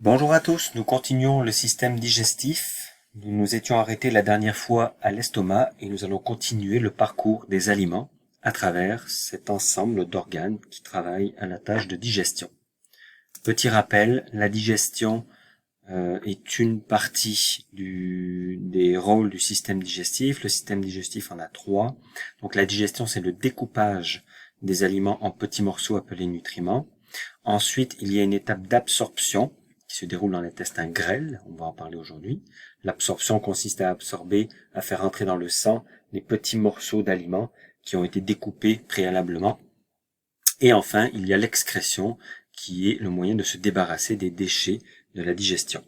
Bonjour à tous, nous continuons le système digestif. Nous nous étions arrêtés la dernière fois à l'estomac et nous allons continuer le parcours des aliments à travers cet ensemble d'organes qui travaillent à la tâche de digestion. Petit rappel, la digestion est une partie des rôles du système digestif. Le système digestif en a trois. Donc la digestion, c'est le découpage des aliments en petits morceaux appelés nutriments. Ensuite, il y a une étape d'absorption qui se déroule dans l'intestin grêle, on va en parler aujourd'hui. L'absorption consiste à absorber, à faire entrer dans le sang les petits morceaux d'aliments qui ont été découpés préalablement. Et enfin, il y a l'excrétion qui est le moyen de se débarrasser des déchets de la digestion.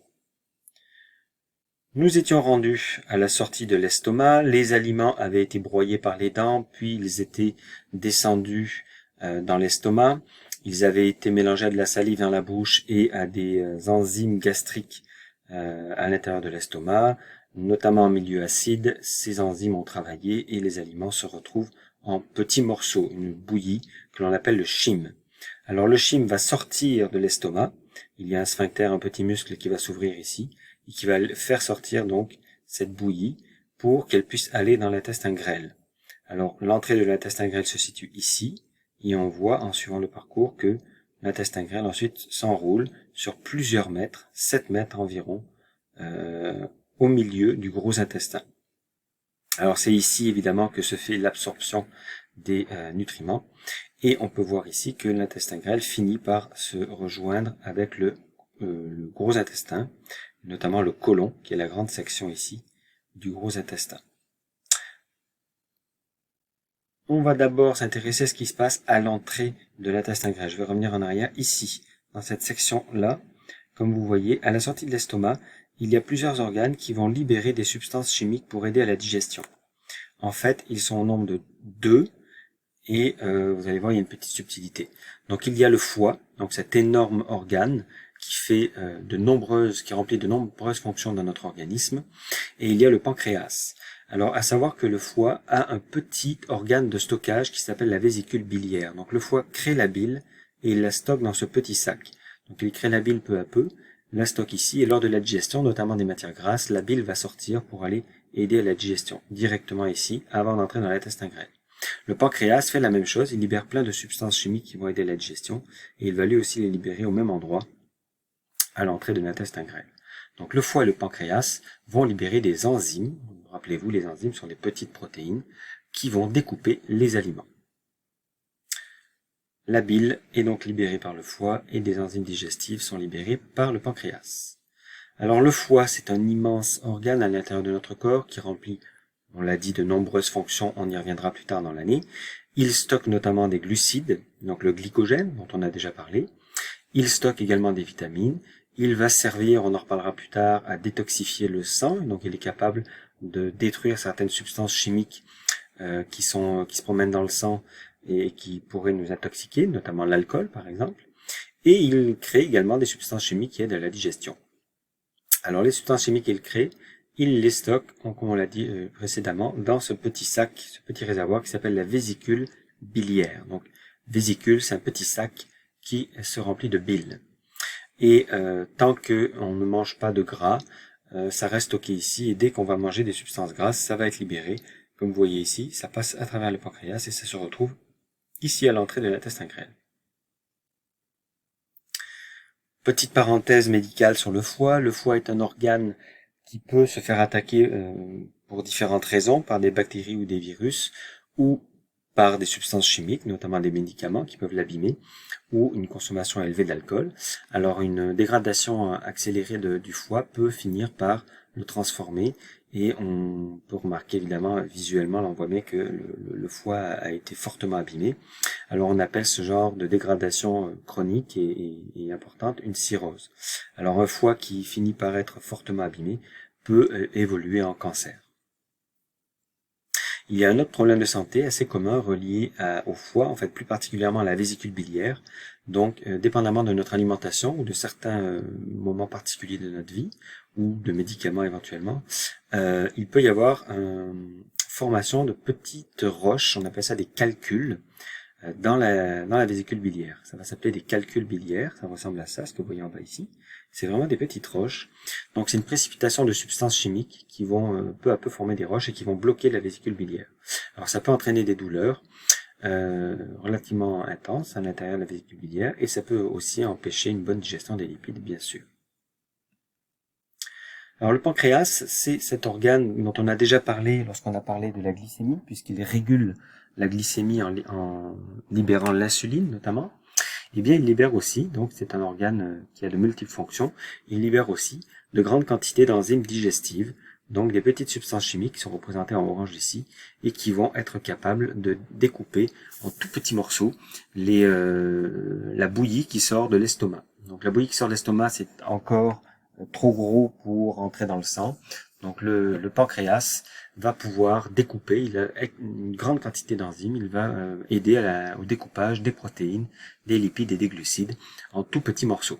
Nous étions rendus à la sortie de l'estomac, les aliments avaient été broyés par les dents, puis ils étaient descendus dans l'estomac. Ils avaient été mélangés à de la salive dans la bouche et à des enzymes gastriques à l'intérieur de l'estomac, notamment en milieu acide. Ces enzymes ont travaillé et les aliments se retrouvent en petits morceaux, une bouillie que l'on appelle le chyme. Alors le chyme va sortir de l'estomac. Il y a un sphincter, un petit muscle qui va s'ouvrir ici et qui va faire sortir donc cette bouillie pour qu'elle puisse aller dans l'intestin grêle. Alors l'entrée de l'intestin grêle se situe ici. Et on voit, en suivant le parcours, que l'intestin grêle ensuite s'enroule sur plusieurs mètres, 7 mètres environ, au milieu du gros intestin. Alors c'est ici évidemment que se fait l'absorption des nutriments. Et on peut voir ici que l'intestin grêle finit par se rejoindre avec le gros intestin, notamment le côlon, qui est la grande section ici du gros intestin. On va d'abord s'intéresser à ce qui se passe à l'entrée de l'intestin grêle. Je vais revenir en arrière ici, dans cette section-là. Comme vous voyez, à la sortie de l'estomac, il y a plusieurs organes qui vont libérer des substances chimiques pour aider à la digestion. En fait, ils sont au nombre de 2 et vous allez voir, il y a une petite subtilité. Donc il y a le foie, donc cet énorme organe qui remplit de nombreuses fonctions dans notre organisme, et il y a le pancréas. Alors, à savoir que le foie a un petit organe de stockage qui s'appelle la vésicule biliaire. Donc, le foie crée la bile et il la stocke dans ce petit sac. Donc, il crée la bile peu à peu, la stocke ici, et lors de la digestion, notamment des matières grasses, la bile va sortir pour aller aider à la digestion, directement ici, avant d'entrer dans l'intestin grêle. Le pancréas fait la même chose, il libère plein de substances chimiques qui vont aider à la digestion, et il va lui aussi les libérer au même endroit, à l'entrée de l'intestin grêle. Donc, le foie et le pancréas vont libérer des enzymes. Rappelez-vous, les enzymes sont des petites protéines qui vont découper les aliments. La bile est donc libérée par le foie et des enzymes digestives sont libérées par le pancréas. Alors le foie, c'est un immense organe à l'intérieur de notre corps qui remplit, on l'a dit, de nombreuses fonctions, on y reviendra plus tard dans l'année. Il stocke notamment des glucides, donc le glycogène dont on a déjà parlé. Il stocke également des vitamines. Il va servir, on en reparlera plus tard, à détoxifier le sang, donc il est capable de détruire certaines substances chimiques qui se promènent dans le sang et qui pourraient nous intoxiquer, notamment l'alcool par exemple. Et il crée également des substances chimiques qui aident à la digestion. Alors les substances chimiques qu'il crée, il les stocke, comme on l'a dit précédemment, dans ce petit sac, ce petit réservoir qui s'appelle la vésicule biliaire. Donc vésicule, c'est un petit sac qui se remplit de bile. Et tant qu'on ne mange pas de gras, ça reste stocké ici, et dès qu'on va manger des substances grasses, ça va être libéré. Comme vous voyez ici, ça passe à travers le pancréas et ça se retrouve ici à l'entrée de l'intestin grêle. Petite parenthèse médicale sur le foie. Le foie est un organe qui peut se faire attaquer pour différentes raisons, par des bactéries ou des virus, ou par des substances chimiques, notamment des médicaments qui peuvent l'abîmer, ou une consommation élevée d'alcool. Alors une dégradation accélérée du foie peut finir par le transformer, et on peut remarquer évidemment visuellement, là on voit bien que le foie a été fortement abîmé. Alors on appelle ce genre de dégradation chronique et importante une cirrhose. Alors un foie qui finit par être fortement abîmé peut évoluer en cancer. Il y a un autre problème de santé assez commun relié au foie, en fait plus particulièrement à la vésicule biliaire. Donc, dépendamment de notre alimentation ou de certains moments particuliers de notre vie, ou de médicaments éventuellement, il peut y avoir une formation de petites roches, on appelle ça des calculs, dans la vésicule biliaire. Ça va s'appeler des calculs biliaires, ça ressemble à ça, ce que vous voyez en bas ici. C'est vraiment des petites roches. Donc c'est une précipitation de substances chimiques qui vont peu à peu former des roches et qui vont bloquer la vésicule biliaire. Alors ça peut entraîner des douleurs relativement intenses à l'intérieur de la vésicule biliaire et ça peut aussi empêcher une bonne digestion des lipides, bien sûr. Alors le pancréas, c'est cet organe dont on a déjà parlé lorsqu'on a parlé de la glycémie, puisqu'il régule la glycémie en libérant l'insuline notamment. Eh bien, il libère aussi, donc c'est un organe qui a de multiples fonctions, il libère aussi de grandes quantités d'enzymes digestives, donc des petites substances chimiques qui sont représentées en orange ici, et qui vont être capables de découper en tout petits morceaux la bouillie qui sort de l'estomac. Donc la bouillie qui sort de l'estomac, c'est encore trop gros pour entrer dans le sang. Donc le pancréas va pouvoir découper, il a une grande quantité d'enzymes, il va aider au découpage des protéines, des lipides et des glucides en tout petits morceaux.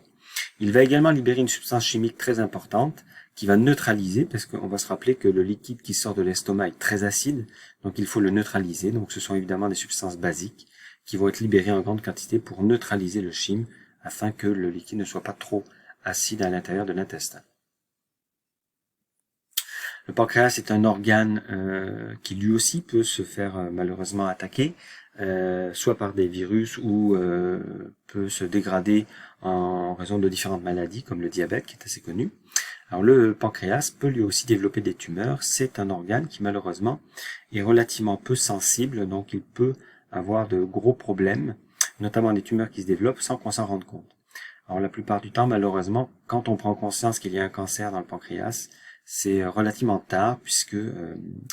Il va également libérer une substance chimique très importante qui va neutraliser, parce qu'on va se rappeler que le liquide qui sort de l'estomac est très acide, donc il faut le neutraliser. Donc ce sont évidemment des substances basiques qui vont être libérées en grande quantité pour neutraliser le chyme, afin que le liquide ne soit pas trop acide à l'intérieur de l'intestin. Le pancréas est un organe qui lui aussi peut se faire malheureusement attaquer, soit par des virus ou peut se dégrader en raison de différentes maladies comme le diabète qui est assez connu. Alors le pancréas peut lui aussi développer des tumeurs. C'est un organe qui malheureusement est relativement peu sensible, donc il peut avoir de gros problèmes, notamment des tumeurs qui se développent sans qu'on s'en rende compte. Alors la plupart du temps, malheureusement, quand on prend conscience qu'il y a un cancer dans le pancréas, c'est relativement tard puisque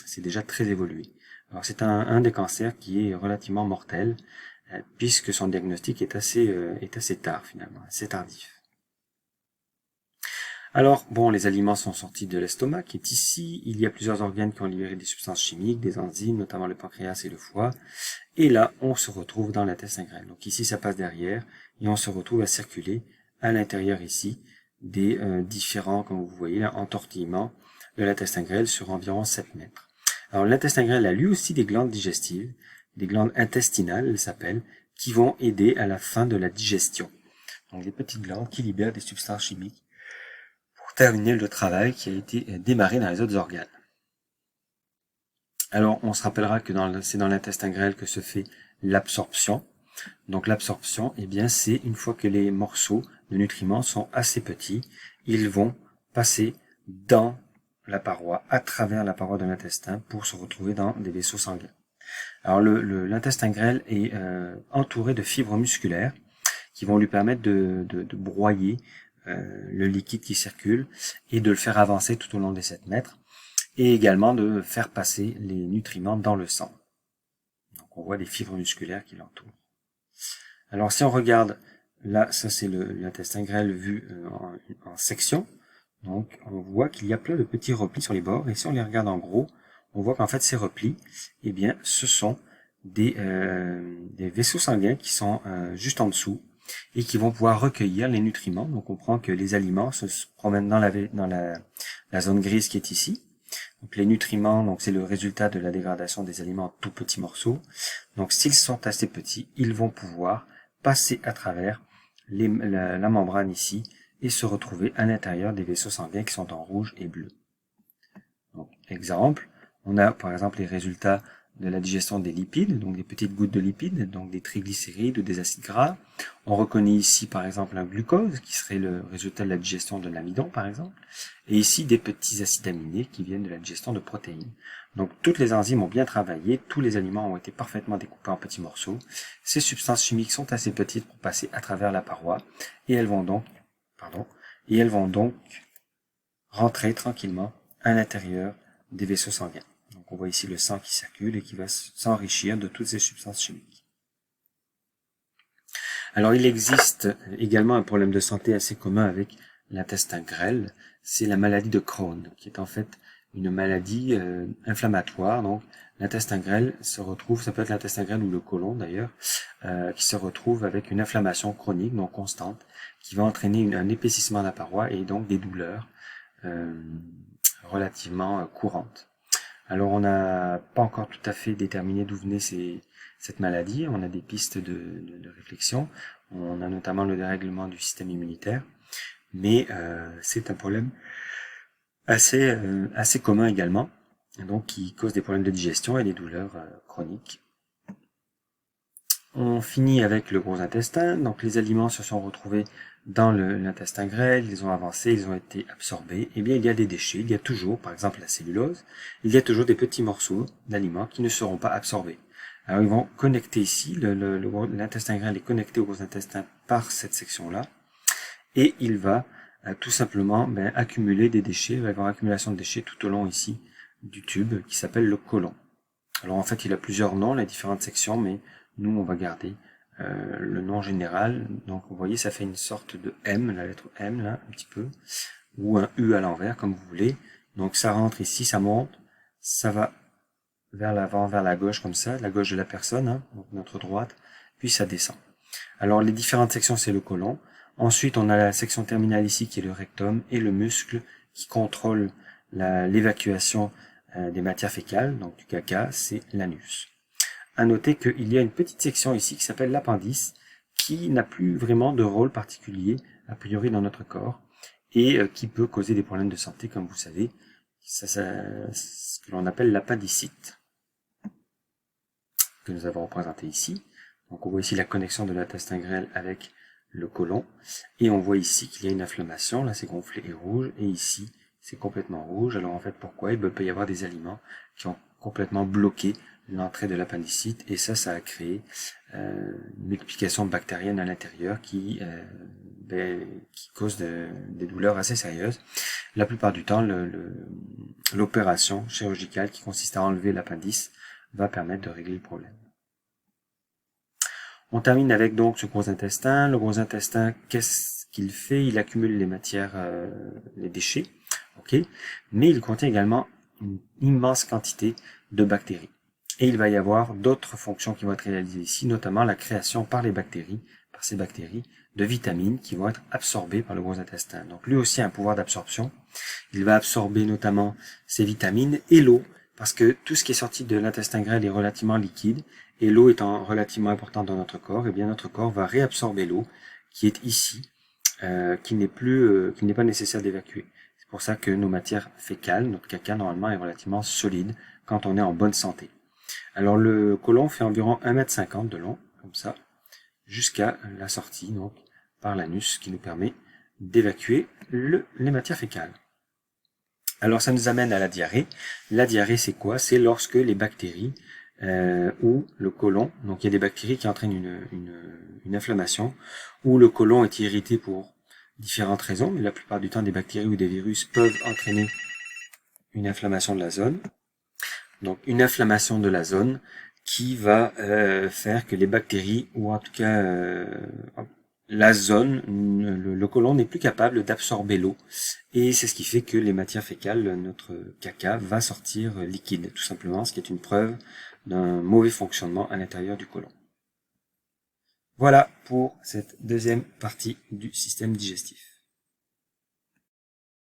c'est déjà très évolué. Alors c'est un des cancers qui est relativement mortel puisque son diagnostic est assez tard finalement, assez tardif. Alors, bon, les aliments sont sortis de l'estomac, qui est ici. Il y a plusieurs organes qui ont libéré des substances chimiques, des enzymes, notamment le pancréas et le foie. Et là, on se retrouve dans l'intestin grêle. Donc ici, ça passe derrière, et on se retrouve à circuler à l'intérieur ici des différents, comme vous voyez là, entortillements de l'intestin grêle sur environ 7 mètres. Alors l'intestin grêle a lui aussi des glandes digestives, des glandes intestinales, elles s'appellent, qui vont aider à la fin de la digestion. Donc des petites glandes qui libèrent des substances chimiques pour terminer le travail qui a été démarré dans les autres organes. Alors, on se rappellera que c'est dans l'intestin grêle que se fait l'absorption. Donc, l'absorption, eh bien, c'est une fois que les morceaux de nutriments sont assez petits, ils vont passer dans la paroi, à travers la paroi de l'intestin pour se retrouver dans des vaisseaux sanguins. Alors, l'intestin grêle est entouré de fibres musculaires qui vont lui permettre de broyer le liquide qui circule et de le faire avancer tout au long des 7 mètres et également de faire passer les nutriments dans le sang. Donc on voit des fibres musculaires qui l'entourent. Alors si on regarde, là ça c'est l'intestin grêle vu en section, donc on voit qu'il y a plein de petits replis sur les bords et si on les regarde en gros, on voit qu'en fait ces replis, eh bien ce sont des vaisseaux sanguins qui sont juste en dessous et qui vont pouvoir recueillir les nutriments. Donc on comprend que les aliments se promènent dans la zone grise qui est ici. Donc les nutriments, donc c'est le résultat de la dégradation des aliments en tout petits morceaux. Donc s'ils sont assez petits, ils vont pouvoir passer à travers la membrane ici et se retrouver à l'intérieur des vaisseaux sanguins qui sont en rouge et bleu. Donc exemple, on a par exemple les résultats de la digestion des lipides, donc des petites gouttes de lipides, donc des triglycérides ou des acides gras. On reconnaît ici par exemple un glucose qui serait le résultat de la digestion de l'amidon par exemple, et ici des petits acides aminés qui viennent de la digestion de protéines. Donc toutes les enzymes ont bien travaillé, tous les aliments ont été parfaitement découpés en petits morceaux. Ces substances chimiques sont assez petites pour passer à travers la paroi et elles vont donc rentrer tranquillement à l'intérieur des vaisseaux sanguins. Donc on voit ici le sang qui circule et qui va s'enrichir de toutes ces substances chimiques. Alors il existe également un problème de santé assez commun avec l'intestin grêle, c'est la maladie de Crohn, qui est en fait une maladie inflammatoire. Donc l'intestin grêle se retrouve, ça peut être l'intestin grêle ou le côlon d'ailleurs, qui se retrouve avec une inflammation chronique, donc constante, qui va entraîner un épaississement de la paroi et donc des douleurs relativement courantes. Alors on n'a pas encore tout à fait déterminé d'où venaient ces cette maladie. On a des pistes de réflexion. On a notamment le dérèglement du système immunitaire. Mais c'est un problème assez commun également, donc qui cause des problèmes de digestion et des douleurs chroniques. On finit avec le gros intestin. Donc les aliments se sont retrouvés dans l'intestin grêle, ils ont avancé, ils ont été absorbés. Eh bien, il y a des déchets. Il y a toujours, par exemple, la cellulose. Il y a toujours des petits morceaux d'aliments qui ne seront pas absorbés. Alors, ils vont connecter ici. L'intestin grêle est connecté au gros intestin par cette section-là. Et il va tout simplement accumuler des déchets. Il va y avoir accumulation de déchets tout au long ici du tube qui s'appelle le côlon. Alors, en fait, il a plusieurs noms, les différentes sections, mais nous, on va garder le nom général. Donc, vous voyez, ça fait une sorte de M, la lettre M, là, un petit peu, ou un U à l'envers, comme vous voulez. Donc, ça rentre ici, ça monte, ça va vers l'avant, vers la gauche, comme ça, la gauche de la personne, hein, donc notre droite, puis ça descend. Alors, les différentes sections, c'est le côlon. Ensuite, on a la section terminale ici, qui est le rectum, et le muscle qui contrôle l'évacuation des matières fécales, donc du caca, c'est l'anus. À noter qu'il y a une petite section ici qui s'appelle l'appendice, qui n'a plus vraiment de rôle particulier, a priori, dans notre corps, et qui peut causer des problèmes de santé, comme vous savez, c'est ce que l'on appelle l'appendicite, que nous avons représenté ici. Donc on voit ici la connexion de l'intestin grêle avec le côlon, et on voit ici qu'il y a une inflammation, là c'est gonflé et rouge, et ici c'est complètement rouge. Alors en fait, pourquoi? Il peut y avoir des aliments qui ont complètement bloqué l'entrée de l'appendicite, et ça a créé une multiplication bactérienne à l'intérieur qui cause des douleurs assez sérieuses. La plupart du temps, l'opération chirurgicale qui consiste à enlever l'appendice va permettre de régler le problème. On termine avec donc ce gros intestin. Le gros intestin, qu'est-ce qu'il fait? Il accumule les matières, les déchets, ok, mais il contient également une immense quantité de bactéries. Et il va y avoir d'autres fonctions qui vont être réalisées ici, notamment la création par ces bactéries, de vitamines qui vont être absorbées par le gros intestin. Donc lui aussi a un pouvoir d'absorption. Il va absorber notamment ces vitamines et l'eau, parce que tout ce qui est sorti de l'intestin grêle est relativement liquide, et l'eau étant relativement importante dans notre corps, eh bien notre corps va réabsorber l'eau qui est ici, qui n'est pas nécessaire d'évacuer. C'est pour ça que nos matières fécales, notre caca normalement est relativement solide quand on est en bonne santé. Alors le côlon fait environ 1,50 m de long, comme ça, jusqu'à la sortie, donc, par l'anus, qui nous permet d'évacuer les matières fécales. Alors ça nous amène à la diarrhée. La diarrhée, c'est quoi? C'est lorsque les bactéries ou le côlon, donc il y a des bactéries qui entraînent une inflammation, ou le côlon est irrité pour différentes raisons, mais la plupart du temps des bactéries ou des virus peuvent entraîner une inflammation de la zone. Donc une inflammation de la zone qui va faire que les bactéries, ou en tout cas la zone, le côlon n'est plus capable d'absorber l'eau, et c'est ce qui fait que les matières fécales, notre caca, va sortir liquide, tout simplement, ce qui est une preuve d'un mauvais fonctionnement à l'intérieur du côlon. Voilà pour cette deuxième partie du système digestif.